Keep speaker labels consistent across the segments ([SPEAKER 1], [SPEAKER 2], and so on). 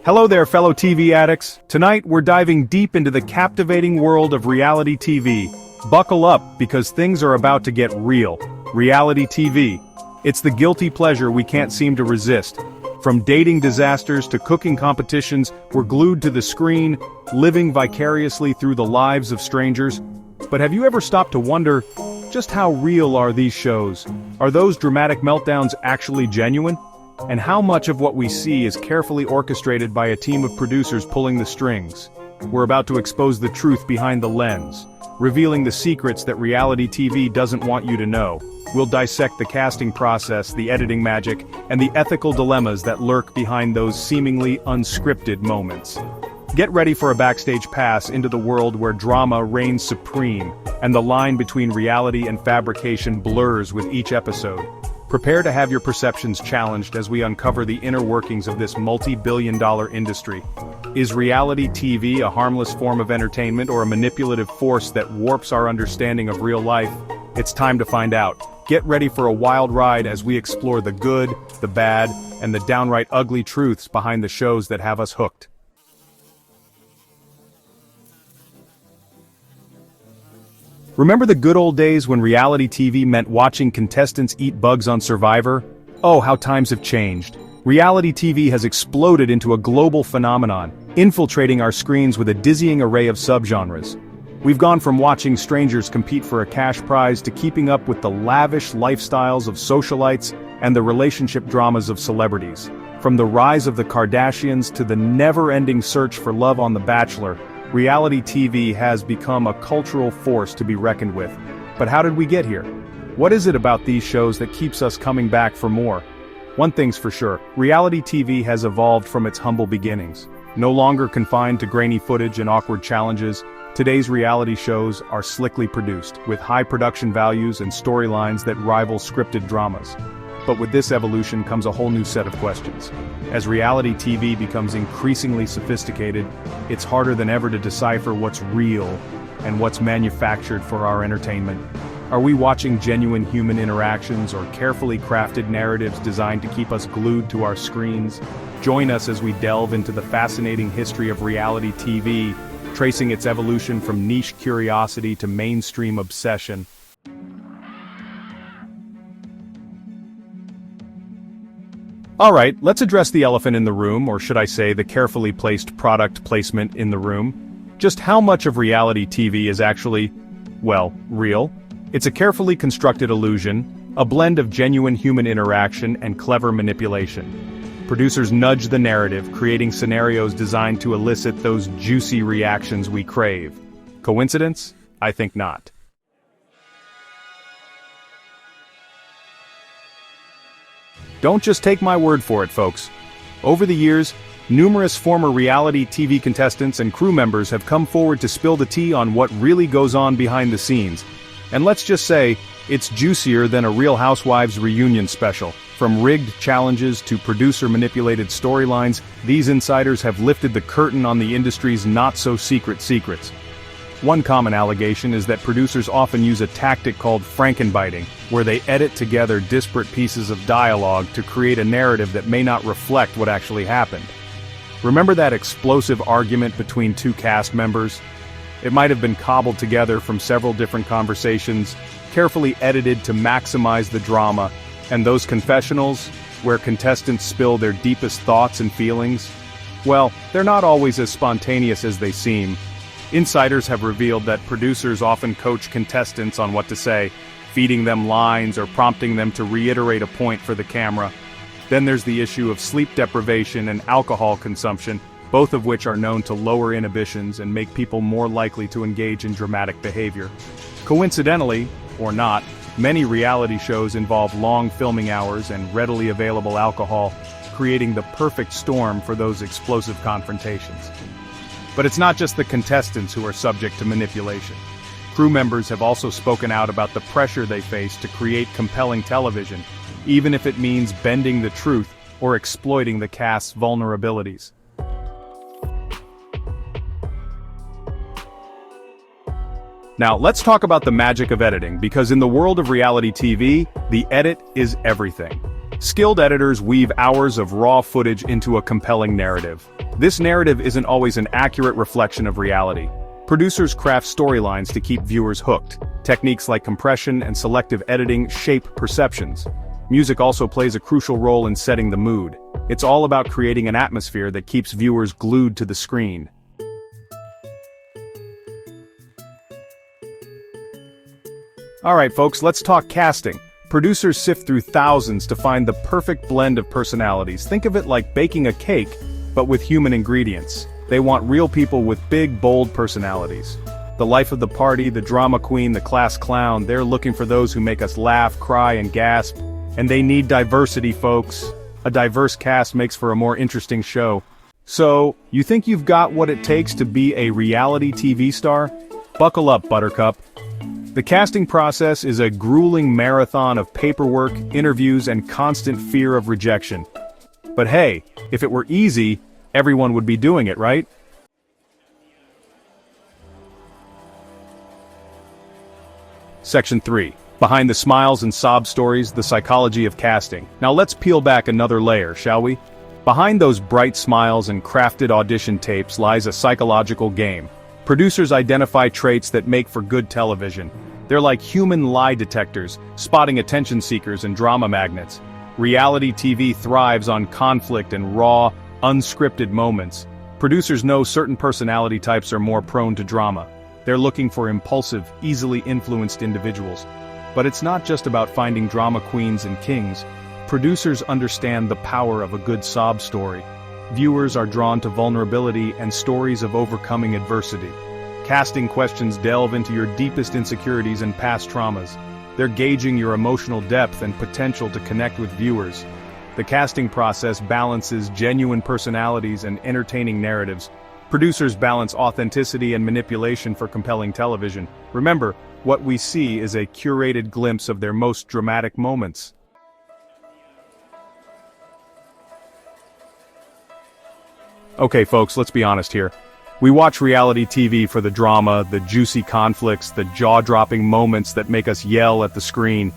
[SPEAKER 1] Hello there, fellow TV addicts. Tonight, we're diving deep into the captivating world of reality TV. Buckle up, because things are about to get real. Reality TV. It's the guilty pleasure we can't seem to resist. From dating disasters to cooking competitions, we're glued to the screen, living vicariously through the lives of strangers. But have you ever stopped to wonder, just how real are these shows? Are those dramatic meltdowns actually genuine? And how much of what we see is carefully orchestrated by a team of producers pulling the strings? We're about to expose the truth behind the lens, revealing the secrets that reality TV doesn't want you to know. We'll dissect the casting process, the editing magic, and the ethical dilemmas that lurk behind those seemingly unscripted moments. Get ready for a backstage pass into the world where drama reigns supreme, and the line between reality and fabrication blurs with each episode. Prepare to have your perceptions challenged as we uncover the inner workings of this multi-billion-dollar industry. Is reality TV a harmless form of entertainment or a manipulative force that warps our understanding of real life? It's time to find out. Get ready for a wild ride as we explore the good, the bad, and the downright ugly truths behind the shows that have us hooked. Remember the good old days when reality TV meant watching contestants eat bugs on Survivor? Oh, how times have changed. Reality TV has exploded into a global phenomenon, infiltrating our screens with a dizzying array of subgenres. We've gone from watching strangers compete for a cash prize to keeping up with the lavish lifestyles of socialites and the relationship dramas of celebrities. From the rise of the Kardashians to the never-ending search for love on The Bachelor, reality TV has become a cultural force to be reckoned with. But how did we get here? What is it about these shows that keeps us coming back for more? One thing's for sure, reality TV has evolved from its humble beginnings. No longer confined to grainy footage and awkward challenges, today's reality shows are slickly produced, with high production values and storylines that rival scripted dramas. But with this evolution comes a whole new set of questions. As reality TV becomes increasingly sophisticated, it's harder than ever to decipher what's real and what's manufactured for our entertainment. Are we watching genuine human interactions or carefully crafted narratives designed to keep us glued to our screens? Join us as we delve into the fascinating history of reality TV, tracing its evolution from niche curiosity to mainstream obsession. Alright, let's address the elephant in the room, or should I say the carefully placed product placement in the room. Just how much of reality TV is actually, well, real? It's a carefully constructed illusion, a blend of genuine human interaction and clever manipulation. Producers nudge the narrative, creating scenarios designed to elicit those juicy reactions we crave. Coincidence? I think not. Don't just take my word for it, folks. Over the years, numerous former reality TV contestants and crew members have come forward to spill the tea on what really goes on behind the scenes. And let's just say, it's juicier than a Real Housewives reunion special. From rigged challenges to producer-manipulated storylines, these insiders have lifted the curtain on the industry's not-so-secret secrets. One common allegation is that producers often use a tactic called frankenbiting, where they edit together disparate pieces of dialogue to create a narrative that may not reflect what actually happened. Remember that explosive argument between two cast members? It might have been cobbled together from several different conversations, carefully edited to maximize the drama, and those confessionals, where contestants spill their deepest thoughts and feelings, well, they're not always as spontaneous as they seem. Insiders have revealed that producers often coach contestants on what to say, feeding them lines or prompting them to reiterate a point for the camera. Then there's the issue of sleep deprivation and alcohol consumption, both of which are known to lower inhibitions and make people more likely to engage in dramatic behavior. Coincidentally, or not, many reality shows involve long filming hours and readily available alcohol, creating the perfect storm for those explosive confrontations. But it's not just the contestants who are subject to manipulation. Crew members have also spoken out about the pressure they face to create compelling television, even if it means bending the truth or exploiting the cast's vulnerabilities. Now, let's talk about the magic of editing, because in the world of reality TV, the edit is everything. Skilled editors weave hours of raw footage into a compelling narrative. This narrative isn't always an accurate reflection of reality. Producers craft storylines to keep viewers hooked. Techniques like compression and selective editing shape perceptions. Music also plays a crucial role in setting the mood. It's all about creating an atmosphere that keeps viewers glued to the screen. Alright folks, let's talk casting. Producers sift through thousands to find the perfect blend of personalities. Think of it like baking a cake, but with human ingredients. They want real people with big, bold personalities. The life of the party, the drama queen, the class clown, they're looking for those who make us laugh, cry, and gasp. And they need diversity, folks. A diverse cast makes for a more interesting show. So, you think you've got what it takes to be a reality TV star? Buckle up, Buttercup. The casting process is a grueling marathon of paperwork, interviews, and constant fear of rejection. But hey, if it were easy, everyone would be doing it, right? Section 3. Behind the smiles and sob stories, the psychology of casting. Now let's peel back another layer, shall we? Behind those bright smiles and crafted audition tapes lies a psychological game. Producers identify traits that make for good television. They're like human lie detectors, spotting attention seekers and drama magnets. Reality TV thrives on conflict and raw, unscripted moments. Producers know certain personality types are more prone to drama. They're looking for impulsive, easily influenced individuals. But it's not just about finding drama queens and kings. Producers understand the power of a good sob story. Viewers are drawn to vulnerability and stories of overcoming adversity. Casting questions delve into your deepest insecurities and past traumas. They're gauging your emotional depth and potential to connect with viewers. The casting process balances genuine personalities and entertaining narratives. Producers balance authenticity and manipulation for compelling television. Remember, what we see is a curated glimpse of their most dramatic moments. Okay folks, let's be honest here. We watch reality TV for the drama, the juicy conflicts, the jaw-dropping moments that make us yell at the screen.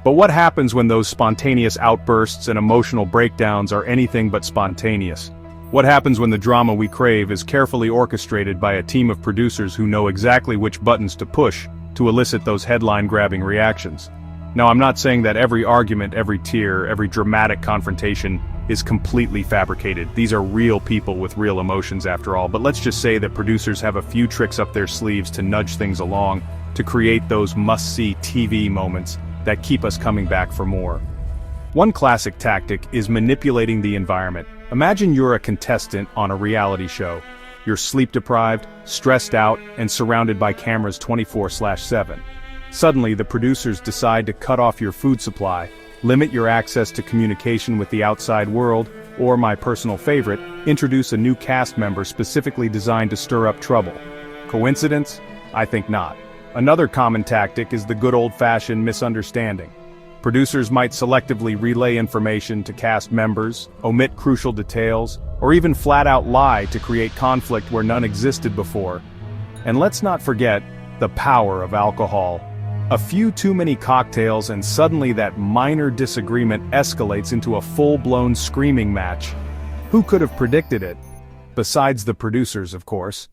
[SPEAKER 1] But what happens when those spontaneous outbursts and emotional breakdowns are anything but spontaneous? What happens when the drama we crave is carefully orchestrated by a team of producers who know exactly which buttons to push to elicit those headline-grabbing reactions? Now, I'm not saying that every argument, every tear, every dramatic confrontation is completely fabricated. These are real people with real emotions after all, but let's just say that producers have a few tricks up their sleeves to nudge things along, to create those must-see TV moments that keep us coming back for more. One classic tactic is manipulating the environment. Imagine you're a contestant on a reality show. You're sleep-deprived, stressed out, and surrounded by cameras 24/7. Suddenly, the producers decide to cut off your food supply, limit your access to communication with the outside world, or my personal favorite, introduce a new cast member specifically designed to stir up trouble. Coincidence? I think not. Another common tactic is the good old-fashioned misunderstanding. Producers might selectively relay information to cast members, omit crucial details, or even flat-out lie to create conflict where none existed before. And let's not forget the power of alcohol. A few too many cocktails and suddenly that minor disagreement escalates into a full-blown screaming match. Who could have predicted it? Besides the producers, of course.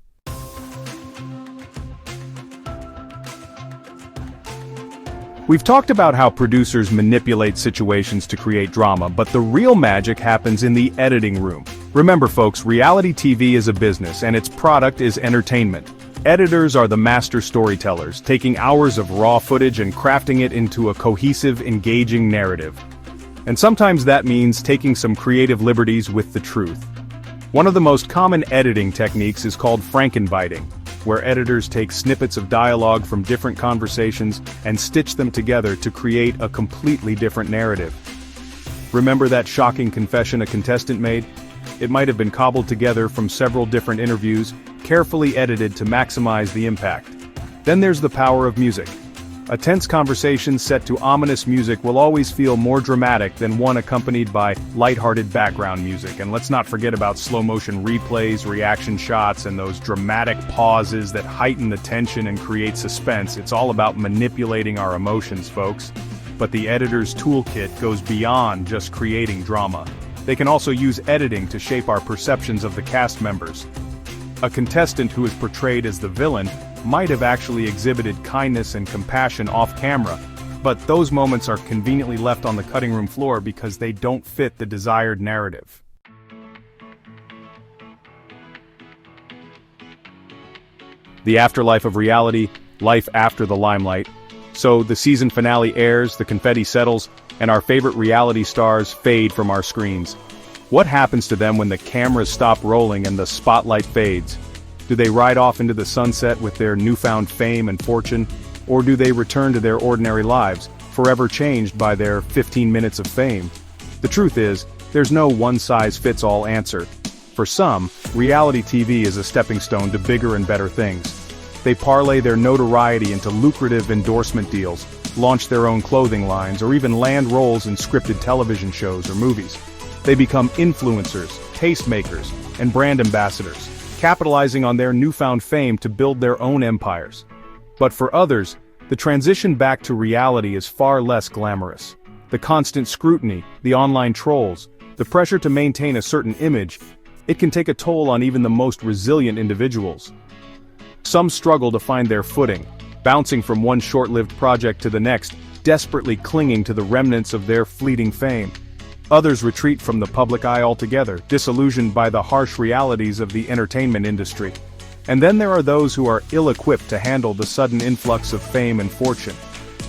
[SPEAKER 1] We've talked about how producers manipulate situations to create drama, but the real magic happens in the editing room. Remember folks, reality TV is a business and its product is entertainment. Editors are the master storytellers, taking hours of raw footage and crafting it into a cohesive, engaging narrative. And sometimes that means taking some creative liberties with the truth. One of the most common editing techniques is called frankenbiting, where editors take snippets of dialogue from different conversations and stitch them together to create a completely different narrative. Remember that shocking confession a contestant made? It might have been cobbled together from several different interviews, carefully edited to maximize the impact. Then there's the power of music. A tense conversation set to ominous music will always feel more dramatic than one accompanied by lighthearted background music. And let's not forget about slow-motion replays, reaction shots, and those dramatic pauses that heighten the tension and create suspense. It's all about manipulating our emotions, folks. But the editor's toolkit goes beyond just creating drama. They can also use editing to shape our perceptions of the cast members. A contestant who is portrayed as the villain might have actually exhibited kindness and compassion off camera, but those moments are conveniently left on the cutting room floor because they don't fit the desired narrative. The afterlife of reality, life after the limelight. So the season finale airs, the confetti settles, and our favorite reality stars fade from our screens. What happens to them when the cameras stop rolling and the spotlight fades? Do they ride off into the sunset with their newfound fame and fortune, or do they return to their ordinary lives, forever changed by their 15 minutes of fame? The truth is, there's no one-size-fits-all answer. For some, reality TV is a stepping stone to bigger and better things. They parlay their notoriety into lucrative endorsement deals, launch their own clothing lines, or even land roles in scripted television shows or movies. They become influencers, tastemakers, and brand ambassadors, capitalizing on their newfound fame to build their own empires. But for others, the transition back to reality is far less glamorous. The constant scrutiny, the online trolls, the pressure to maintain a certain image, it can take a toll on even the most resilient individuals. Some struggle to find their footing, bouncing from one short-lived project to the next, desperately clinging to the remnants of their fleeting fame. Others retreat from the public eye altogether, disillusioned by the harsh realities of the entertainment industry. And then there are those who are ill-equipped to handle the sudden influx of fame and fortune.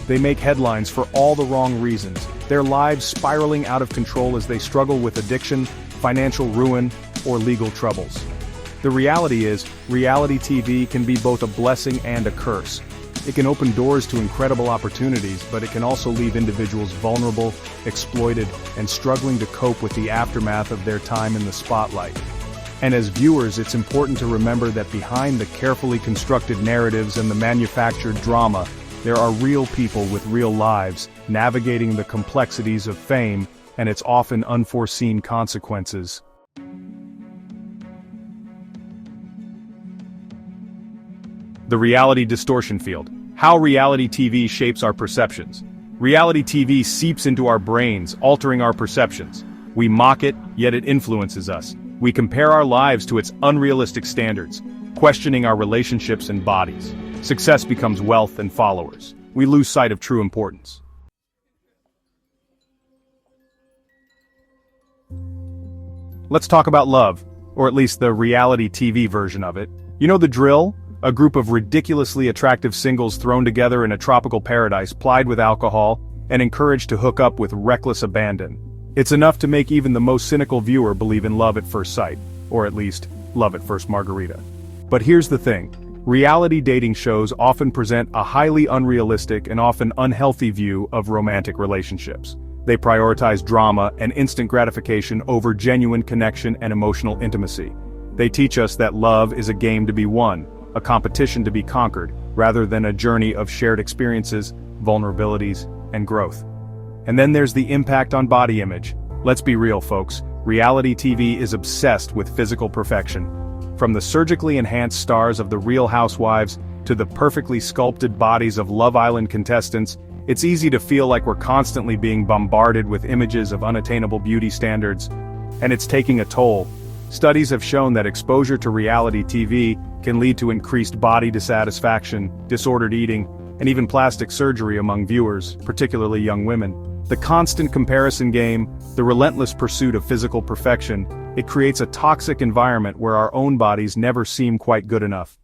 [SPEAKER 1] They make headlines for all the wrong reasons, their lives spiraling out of control as they struggle with addiction, financial ruin, or legal troubles. The reality is, reality TV can be both a blessing and a curse. It can open doors to incredible opportunities, but it can also leave individuals vulnerable, exploited, and struggling to cope with the aftermath of their time in the spotlight. And as viewers, it's important to remember that behind the carefully constructed narratives and the manufactured drama, there are real people with real lives, navigating the complexities of fame and its often unforeseen consequences. The reality distortion field. How reality TV shapes our perceptions. Reality TV seeps into our brains, altering our perceptions. We mock it, yet it influences us. We compare our lives to its unrealistic standards, questioning our relationships and bodies. Success becomes wealth and followers. We lose sight of true importance. Let's talk about love, or at least the reality TV version of it. You know the drill? A group of ridiculously attractive singles thrown together in a tropical paradise plied with alcohol and encouraged to hook up with reckless abandon. It's enough to make even the most cynical viewer believe in love at first sight, or at least, love at first margarita. But here's the thing. Reality dating shows often present a highly unrealistic and often unhealthy view of romantic relationships. They prioritize drama and instant gratification over genuine connection and emotional intimacy. They teach us that love is a game to be won, a competition to be conquered, rather than a journey of shared experiences, vulnerabilities, and growth. And then there's the impact on body image. Let's be real, folks. Reality TV is obsessed with physical perfection. From the surgically enhanced stars of The Real Housewives to the perfectly sculpted bodies of Love Island contestants, it's easy to feel like we're constantly being bombarded with images of unattainable beauty standards. And it's taking a toll. Studies have shown that exposure to reality TV can lead to increased body dissatisfaction, disordered eating, and even plastic surgery among viewers, particularly young women. The constant comparison game, the relentless pursuit of physical perfection, it creates a toxic environment where our own bodies never seem quite good enough.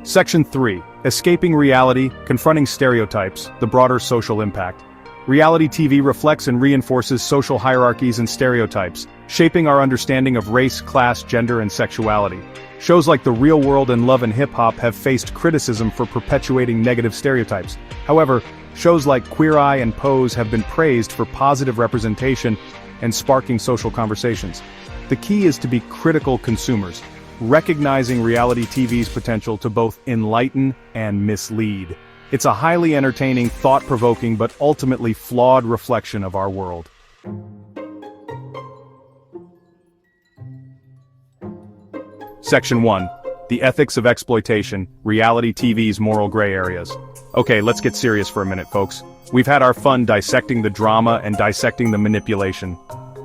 [SPEAKER 1] Section 3. Escaping reality, confronting stereotypes, the broader social impact. Reality TV reflects and reinforces social hierarchies and stereotypes, shaping our understanding of race, class, gender, and sexuality. Shows like The Real World and Love and Hip Hop have faced criticism for perpetuating negative stereotypes. However, shows like Queer Eye and Pose have been praised for positive representation and sparking social conversations. The key is to be critical consumers, recognizing reality TV's potential to both enlighten and mislead. It's a highly entertaining, thought-provoking, but ultimately flawed reflection of our world. Section 1. The ethics of exploitation, reality TV's moral gray areas. Okay, let's get serious for a minute, folks. We've had our fun dissecting the drama and dissecting the manipulation.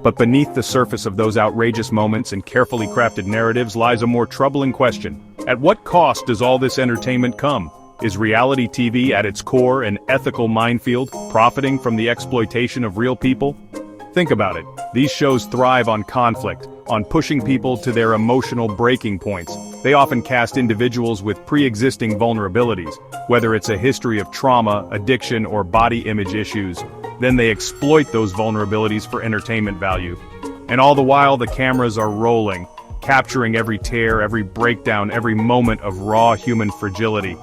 [SPEAKER 1] But beneath the surface of those outrageous moments and carefully crafted narratives lies a more troubling question. At what cost does all this entertainment come? Is reality TV at its core an ethical minefield, profiting from the exploitation of real people? Think about it. These shows thrive on conflict, on pushing people to their emotional breaking points. They often cast individuals with pre-existing vulnerabilities, whether it's a history of trauma, addiction, or body image issues. Then they exploit those vulnerabilities for entertainment value. And all the while the cameras are rolling, capturing every tear, every breakdown, every moment of raw human fragility.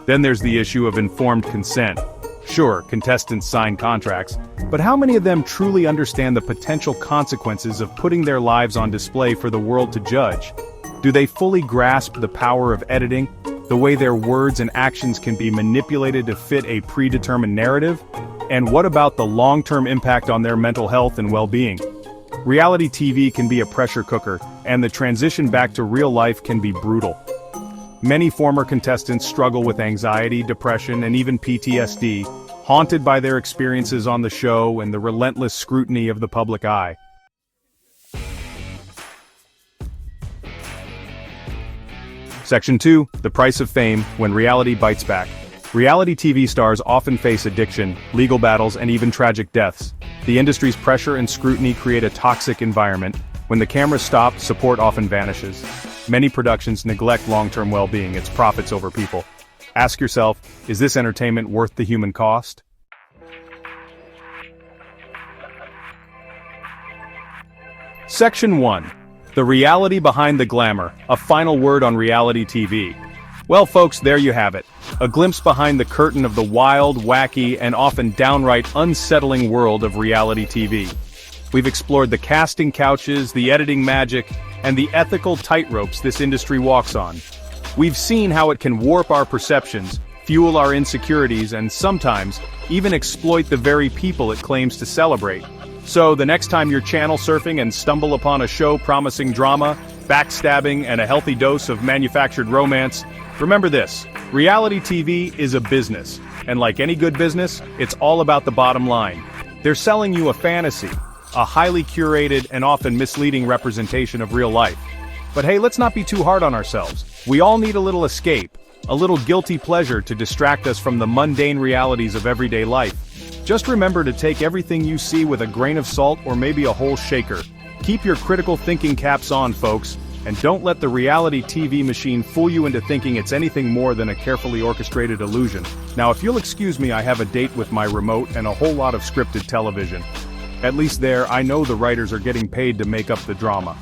[SPEAKER 1] Then there's the issue of informed consent. Sure, contestants sign contracts, but how many of them truly understand the potential consequences of putting their lives on display for the world to judge? Do they fully grasp the power of editing, the way their words and actions can be manipulated to fit a predetermined narrative? And what about the long-term impact on their mental health and well-being? Reality TV can be a pressure cooker, and the transition back to real life can be brutal. Many former contestants struggle with anxiety, depression, and even PTSD, haunted by their experiences on the show and the relentless scrutiny of the public eye. Section 2, The Price of Fame, When Reality Bites Back. Reality TV stars often face addiction, legal battles, and even tragic deaths. The industry's pressure and scrutiny create a toxic environment. When the cameras stop, support often vanishes. Many productions neglect long-term well-being, it's profits over people. Ask yourself, is this entertainment worth the human cost? Section 1. The reality behind the glamour, a final word on reality TV. Well folks, there you have it. A glimpse behind the curtain of the wild, wacky, and often downright unsettling world of reality TV. We've explored the casting couches, the editing magic, and the ethical tightropes this industry walks on. We've seen how it can warp our perceptions, fuel our insecurities, and sometimes even exploit the very people it claims to celebrate. So the next time you're channel surfing and stumble upon a show promising drama, backstabbing, and a healthy dose of manufactured romance, remember this: reality TV is a business, and like any good business, it's all about the bottom line. They're selling you a fantasy, a highly curated and often misleading representation of real life. But hey, let's not be too hard on ourselves. We all need a little escape, a little guilty pleasure to distract us from the mundane realities of everyday life. Just remember to take everything you see with a grain of salt or maybe a whole shaker. Keep your critical thinking caps on, folks, and don't let the reality TV machine fool you into thinking it's anything more than a carefully orchestrated illusion. Now, if you'll excuse me, I have a date with my remote and a whole lot of scripted television. At least there, I know the writers are getting paid to make up the drama.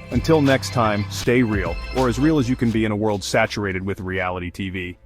[SPEAKER 1] Until next time, stay real, or as real as you can be in a world saturated with reality TV.